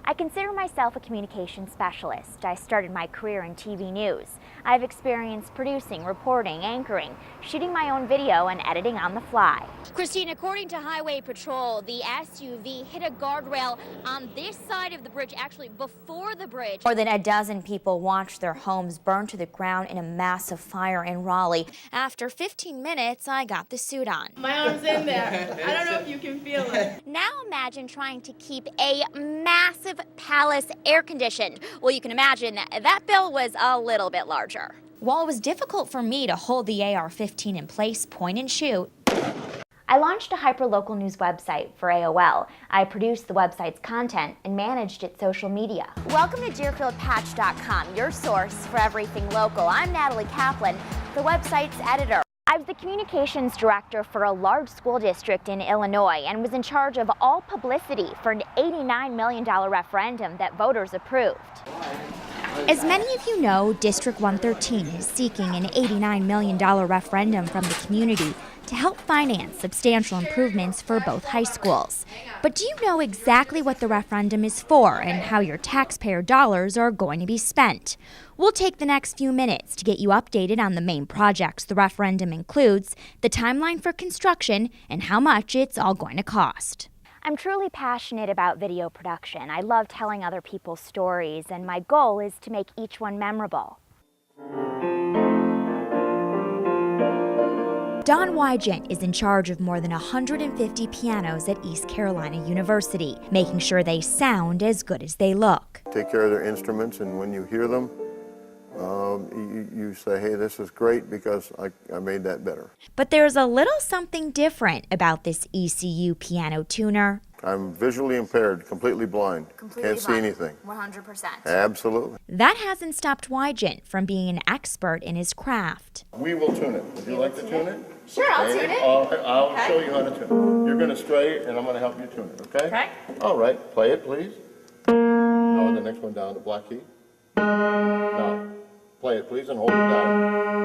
I consider myself a communications specialist. I started my career in TV news. I've experienced producing, reporting, anchoring, shooting my own video, and editing on the fly. Christine, according to Highway Patrol, the SUV hit a guardrail on this side of the bridge, actually before the bridge. More than a dozen people watched their homes burn to the ground in a massive fire in Raleigh. After 15 minutes, I got the suit on. My arm's in there. I don't know if you can feel it. Now imagine trying to keep a massive palace air conditioned. Well, you can imagine that bill was a little bit larger. While it was difficult for me to hold the AR-15 in place, point and shoot, I launched a hyperlocal news website for AOL. I produced the website's content and managed its social media. Welcome to DeerfieldPatch.com, your source for everything local. I'm Natalie Kaplan, the website's editor. I was the communications director for a large school district in Illinois and was in charge of all publicity for an $89 million referendum that voters approved. As many of you know, District 113 is seeking an $89 million referendum from the community to help finance substantial improvements for both high schools. But do you know exactly what the referendum is for and how your taxpayer dollars are going to be spent? We'll take the next few minutes to get you updated on the main projects the referendum includes, the timeline for construction, and how much it's all going to cost. I'm truly passionate about video production. I love telling other people's stories, and my goal is to make each one memorable. Don Wygant is in charge of more than 150 pianos at East Carolina University, making sure they sound as good as they look. Take care of their instruments, and when you hear them, you say, hey, this is great because I made that better. But there's a little something different about this ECU piano tuner. I'm visually impaired, completely blind. Can't see anything. 100%. Absolutely. That hasn't stopped Wygant from being an expert in his craft. We will tune it. Would you like to tune it? Sure, I'll tune it. I'll show you how to tune it. You're going to stray, and I'm going to help you tune it, okay? Okay. All right. Play it, please. No, the next one down, the black key. No. Play it, please, and hold it down.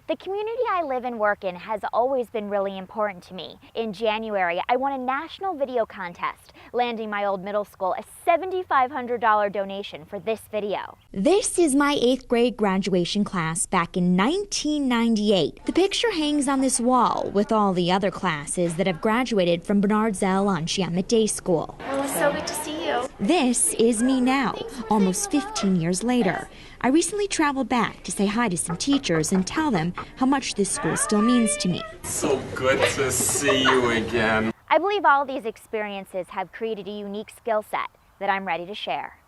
The community I live and work in has always been really important to me. In January, I won a national video contest, landing my old middle school a $7,500 donation for this video. This is my 8th grade graduation class back in 1998. The picture hangs on this wall with all the other classes that have graduated from Bernard Zell on Chiamet Day School. Well, it's so good to see you. This is me now, almost 15 years later. I recently traveled back to say hi to some teachers and tell them how much this school still means to me. So good to see you again. I believe all these experiences have created a unique skill set that I'm ready to share.